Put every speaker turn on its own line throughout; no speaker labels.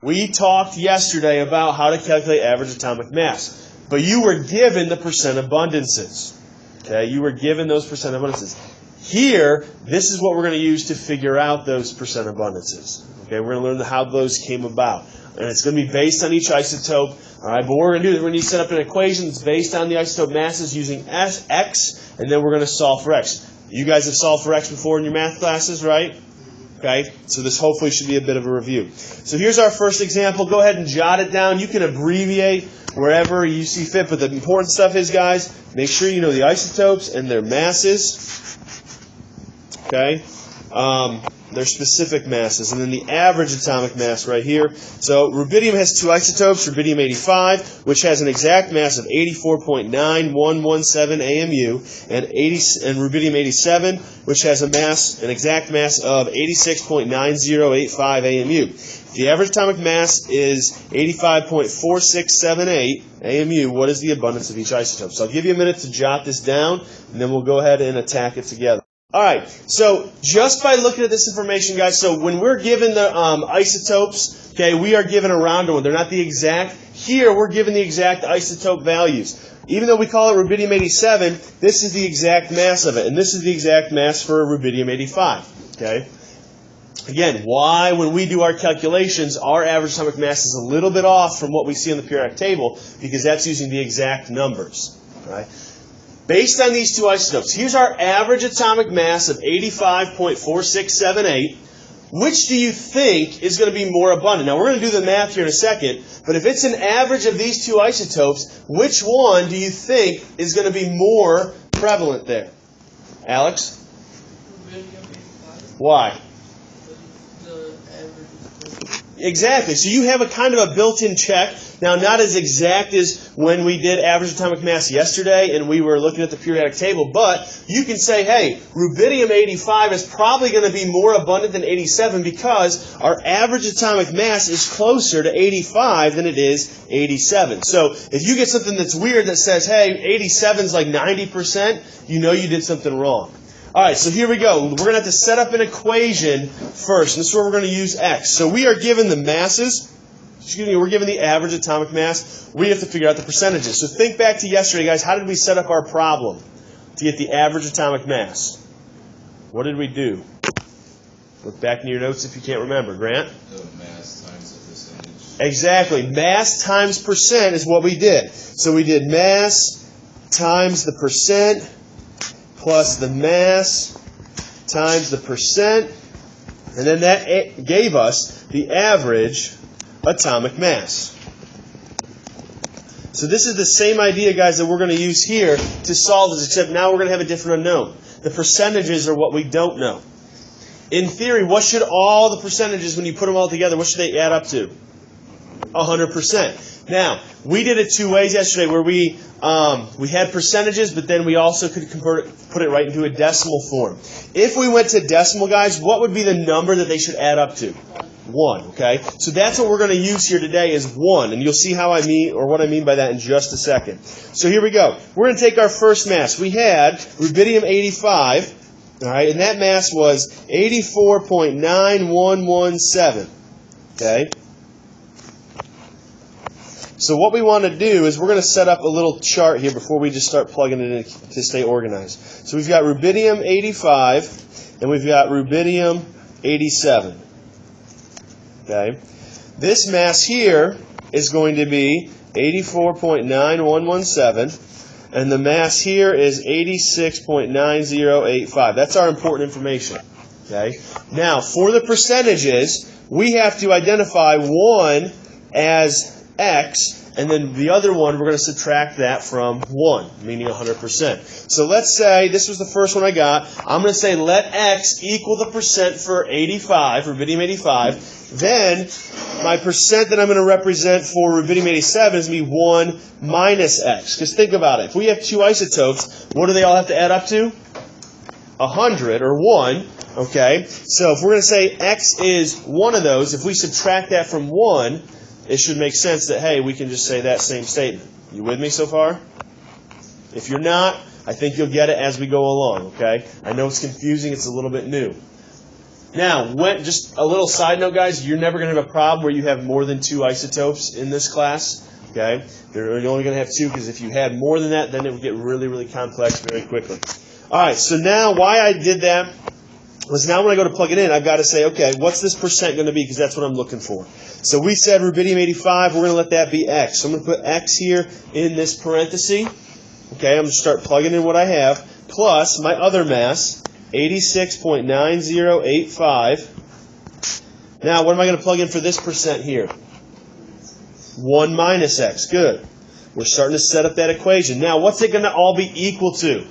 We talked yesterday about how to calculate average atomic mass, but you were given the percent abundances. Okay, you were given those percent abundances. Here, this is what we're going to use to figure out those percent abundances. Okay, we're going to learn how those came about. And it's going to be based on each isotope. All right, but what we're going to do is we're going to set up an equation that's based on the isotope masses using x, and then we're going to solve for x. You guys have solved for x before in your math classes, right? Okay, so this hopefully should be a bit of a review. So here's our first example. Go ahead and jot it down. You can abbreviate wherever you see fit, but the important stuff is, guys, make sure you know the isotopes and their masses. Okay, their specific masses, and then the average atomic mass right here. So rubidium has two isotopes, rubidium-85, which has an exact mass of 84.9117 AMU, and rubidium-87, which has an exact mass of 86.9085 AMU. If the average atomic mass is 85.4678 AMU, what is the abundance of each isotope? So I'll give you a minute to jot this down, and then we'll go ahead and attack it together. All right, so just by looking at this information, guys, so when we're given the isotopes, okay, we are given a rounded one. They're not the exact. Here, we're given the exact isotope values. Even though we call it rubidium-87, this is the exact mass of it, and this is the exact mass for rubidium-85, okay? Again, why, when we do our calculations, our average atomic mass is a little bit off from what we see on the periodic table, because that's using the exact numbers, right? Based on these two isotopes, here's our average atomic mass of 85.4678. Which do you think is going to be more abundant? Now, we're going to do the math here in a second, but if it's an average of these two isotopes, which one do you think is going to be more prevalent there? Alex? Why? Exactly. So you have a kind of a built-in check. Now, not as exact as when we did average atomic mass yesterday and we were looking at the periodic table, but you can say, hey, rubidium-85 is probably going to be more abundant than 87 because our average atomic mass is closer to 85 than it is 87. So if you get something that's weird that says, hey, 87 is like 90%, you know you did something wrong. All right, so here we go. We're going to have to set up an equation first, and this is where we're going to use x. So we are given the masses. We're given the average atomic mass. We have to figure out the percentages. So think back to yesterday, guys. How did we set up our problem to get the average atomic mass? What did we do? Look back in your notes if you can't remember. Grant?
The mass times the percentage.
Exactly. Mass times percent is what we did. So we did mass times the percent plus the mass times the percent, and then that gave us the average atomic mass. So this is the same idea, guys, that we're going to use here to solve this, except now we're going to have a different unknown. The percentages are what we don't know. In theory, what should all the percentages, when you put them all together, what should they add up to? 100%. Now, we did it two ways yesterday, where we had percentages, but then we also could put it right into a decimal form. If we went to decimal, guys, what would be the number that they should add up to? 1, okay? So that's what we're going to use here today is 1, and you'll see how I mean, or what I mean by that in just a second. So here we go. We're going to take our first mass. We had rubidium-85, all right, and that mass was 84.9117, okay? So what we want to do is we're going to set up a little chart here before we just start plugging it in to stay organized. So we've got rubidium-85 and we've got rubidium-87. Okay. This mass here is going to be 84.9117 and the mass here is 86.9085. That's our important information. Okay. Now, for the percentages, we have to identify one as x, and then the other one, we're going to subtract that from 1, meaning 100%. So let's say, this was the first one I got. I'm going to say let x equal the percent for 85, rubidium-85. Then, my percent that I'm going to represent for rubidium-87 is going to be 1 minus x. Because think about it. If we have two isotopes, what do they all have to add up to? 100, or 1. Okay? So if we're going to say x is one of those, if we subtract that from 1, it should make sense that, hey, we can just say that same statement. You with me so far? If you're not, I think you'll get it as we go along, okay? I know it's confusing. It's a little bit new. Now, just a little side note, guys, you're never going to have a problem where you have more than 2 isotopes in this class. Okay? You're only going to have 2 because if you had more than that, then it would get really, really complex very quickly. All right, so now why I did that was now when I go to plug it in, I've got to say, okay, what's this percent going to be? Because that's what I'm looking for. So we said rubidium-85, we're going to let that be X. So I'm going to put X here in this parenthesis. Okay, I'm going to start plugging in what I have, plus my other mass, 86.9085. Now, what am I going to plug in for this percent here? 1 minus X. Good. We're starting to set up that equation. Now, what's it going to all be equal to?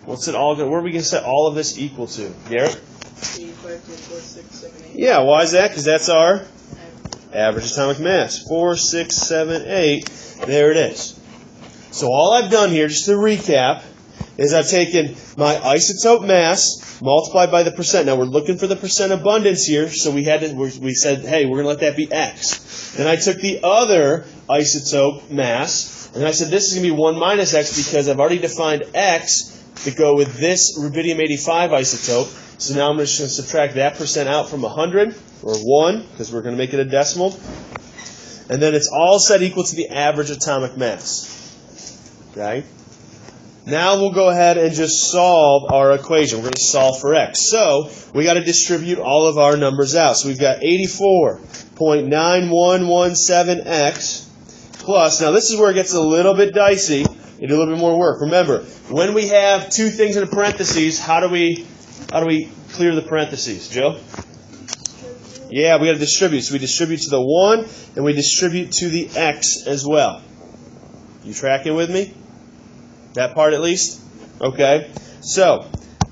What's it all going? Where are we going to set all of this equal to? Garrett?
85.4678.
Yeah, why is that? Because that's our average atomic mass. 4678. There it is. So all I've done here, just to recap, is I've taken my isotope mass multiplied by the percent. Now we're looking for the percent abundance here, so we said, hey, we're going to let that be X. Then I took the other isotope mass, and I said this is going to be 1 minus X because I've already defined X to go with this rubidium-85 isotope. So now I'm just going to subtract that percent out from 100, or 1, because we're going to make it a decimal. And then it's all set equal to the average atomic mass. Okay? Now we'll go ahead and just solve our equation. We're going to solve for X. So we got to distribute all of our numbers out. So we've got 84.9117X plus, now this is where it gets a little bit dicey. You do a little bit more work. Remember, when we have 2 things in a parentheses, how do we clear the parentheses? Joe? Yeah, we got to distribute. So we distribute to the 1 and we distribute to the X as well. You tracking with me? That part at least? Okay. So,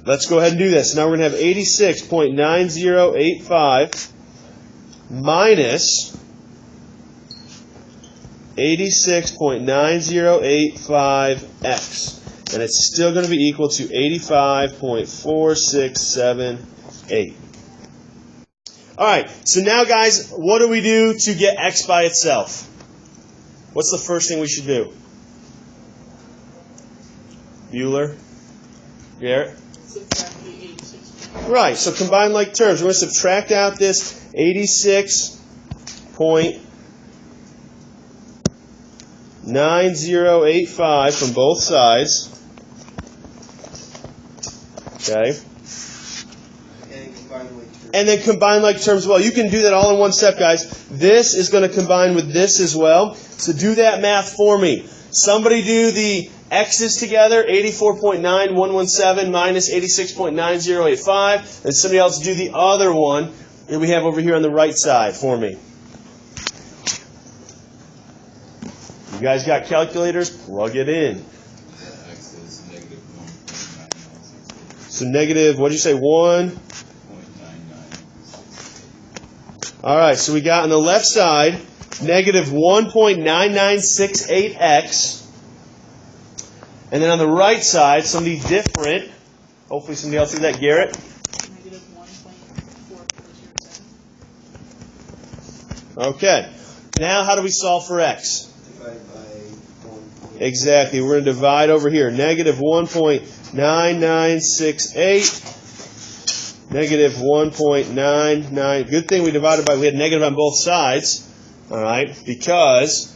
let's go ahead and do this. Now we're going to have 86.9085 minus 86.9085X. And it's still going to be equal to 85.4678. All right. So now, guys, what do we do to get X by itself? What's the first thing we should do? Bueller? Garrett?
Subtract the 86.
Right, so combine like terms. We're going to subtract out this 86.9085 from both sides. Okay. And then combine like terms. Well, you can do that all in one step, guys. This is going to combine with this as well. So do that math for me. Somebody do the X's together, 84.9117 minus 86.9085. And somebody else do the other one that we have over here on the right side for me. You guys got calculators? Plug it in.
X is negative 1.9968.
So negative, what did you say, 1?
0.99.
All right, so we got on the left side, negative 1.9968x. And then on the right side, somebody different. Hopefully somebody else did that. Garrett?
Negative 1.4407.
Okay. Now how do we solve for x?
Divide by 1.
Exactly. We're going to divide over here. Negative 1.9968. Negative 1.99. Good thing we divided by, we had negative on both sides. All right. Because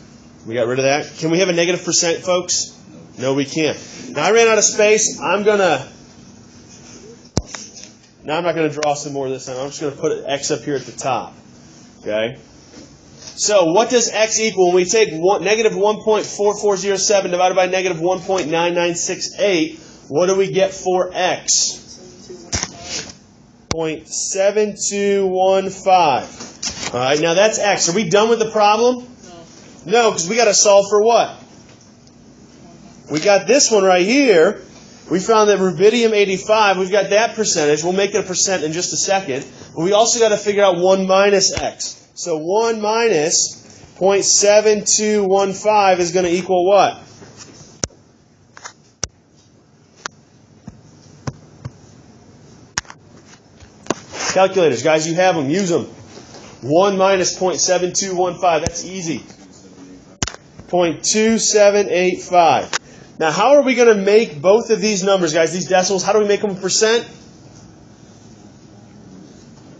we got rid of that. Can we have a negative percent, folks? No, we can't. Now I ran out of space. Now I'm not going to draw some more this time. I'm just going to put X up here at the top. Okay? So what does X equal? When we take negative 1.4407 divided by negative 1.9968, what do we get for X? 0.7215. All right, now that's X. Are we done with the problem? No, because we got to solve for what? We got this one right here. We found that rubidium-85, we've got that percentage. We'll make it a percent in just a second. But we also got to figure out 1 minus X. So 1 minus 0.7215 is going to equal what? Calculators, guys, you have them. Use them. 1 minus 0.7215. That's easy.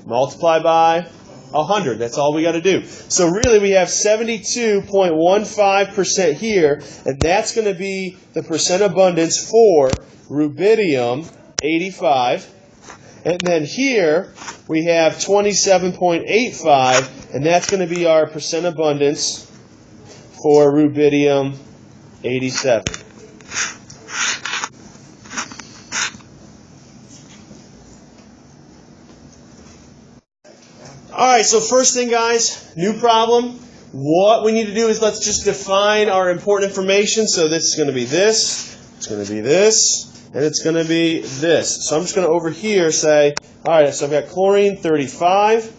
multiply by 100. That's all we got to do. So really we have 72.15% here, and that's going to be the percent abundance for rubidium 85. And then here we have 27.85, and that's going to be our percent abundance for rubidium 87. All right, so first thing, guys, new problem. What we need to do is let's just define our important information. So this is going to be this, it's going to be this, and it's going to be this. So I'm just going to over here say, all right, so I've got chlorine 35.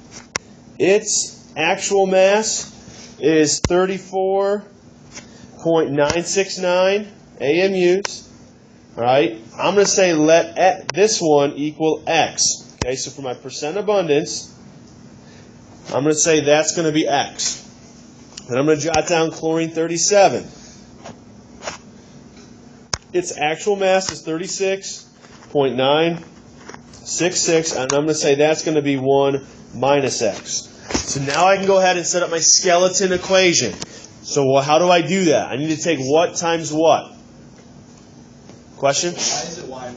Its actual mass is 34.969 AMUs. All right, I'm going to say let this one equal X. Okay, so for my percent abundance, I'm going to say that's going to be X. And I'm going to jot down chlorine 37. Its actual mass is 36.966, and I'm going to say that's going to be 1 minus X. So now I can go ahead and set up my skeleton equation. So how do I do that? I need to take what times what? Question?
Why is it y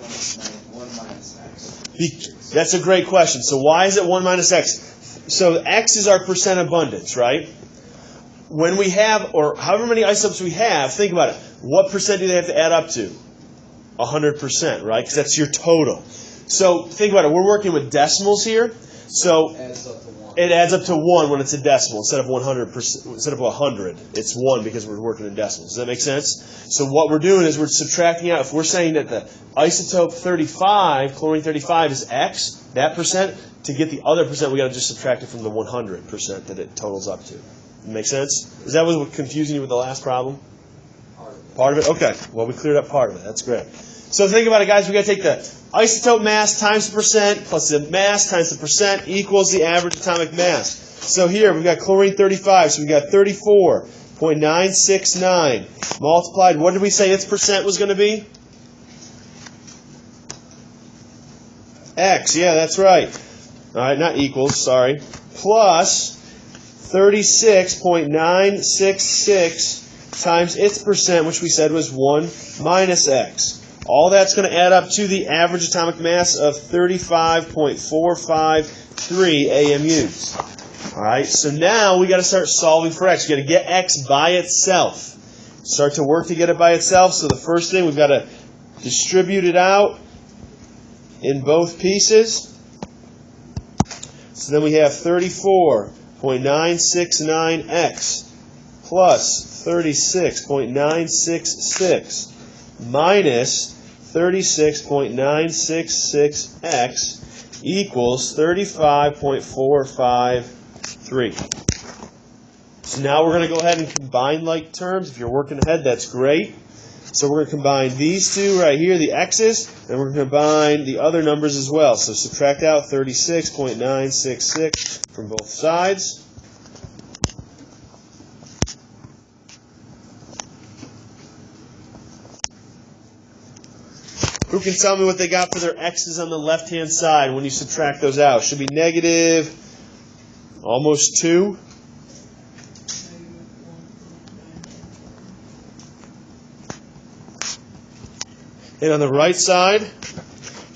minus x?
That's a great question. So why is it 1 minus X? So X is our percent abundance, right? When we have, or however many isotopes we have, think about it. What percent do they have to add up to? 100%, right? Because that's your total. So think about it. We're working with decimals here. So it adds up to 1 when it's a decimal instead of 100%. Instead of 100, it's 1 because we're working in decimals. Does that make sense? So what we're doing is we're subtracting out. If we're saying that the isotope 35, chlorine 35, is X, that percent, to get the other percent, we got to just subtract it from the 100% that it totals up to. Make sense? Is that what was confusing you with the last problem? Part of it? Okay. Well, we cleared up part of it. That's great. So think about it, guys. We got to take the isotope mass times the percent plus the mass times the percent equals the average atomic mass. So here we've got chlorine 35. So we got 34.969 multiplied. What did we say its percent was going to be? X. Yeah, that's right. All right, not equals, sorry. Plus 36.966 times its percent, which we said was 1 minus X. All that's going to add up to the average atomic mass of 35.453 AMUs. All right, so now we got to start solving for X. We got to get X by itself. Start to work to get it by itself. So the first thing, we've got to distribute it out in both pieces. So then we have 34.969X plus 36.966 minus 36.966X equals 35.453. So now we're going to go ahead and combine like terms. If you're working ahead, that's great. So we're going to combine these two right here, the X's, and we're going to combine the other numbers as well. So subtract out 36.966 from both sides. Who can tell me what they got for their X's on the left-hand side when you subtract those out? Should be negative almost 2. And on the right side,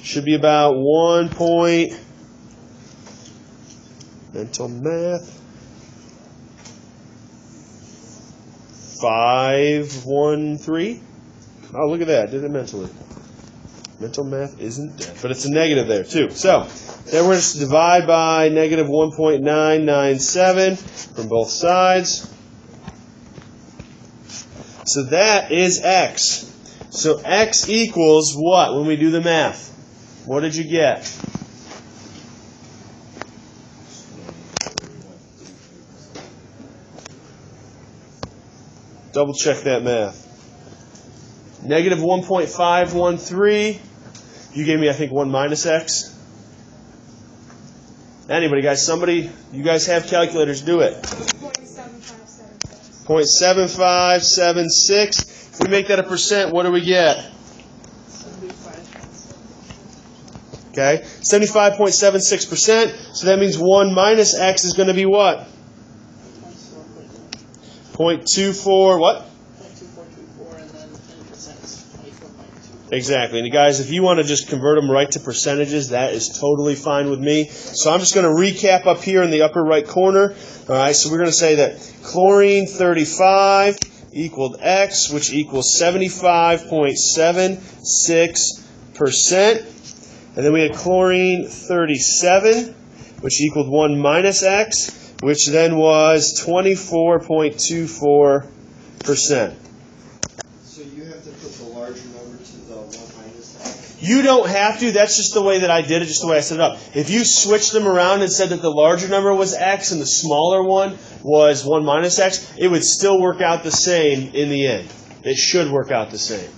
should be about 1 point, mental math, 513. Oh, look at that. I did it mentally. Mental math isn't dead, but it's a negative there too. So then we're going to divide by negative 1.997 from both sides. So that is X. So X equals what when we do the math? What did you get? Double check that math. Negative 1.513. You gave me, I think, 1 minus X. Anybody, guys? Somebody? You guys have calculators. Do it.
0.7576.
0.7576. If we make that a percent, what do we get?
75.
Okay? 75.76%. So that means 1 minus x is going to be what? 0.24 what?
0.2424, and then 10% is 24.2.
Exactly. And guys, if you want to just convert them right to percentages, that is totally fine with me. So I'm just going to recap up here in the upper right corner. All right, so we're going to say that chlorine 35 equaled X, which equals 75.76%. And then we had chlorine 37, which equaled 1 minus X, which then was 24.24%.
So you have to put the larger number to the 1 minus X?
You don't have to. That's just the way that I did it, just the way I set it up. If you switched them around and said that the larger number was X and the smaller one was 1 minus X, it would still work out the same in the end. It should work out the same.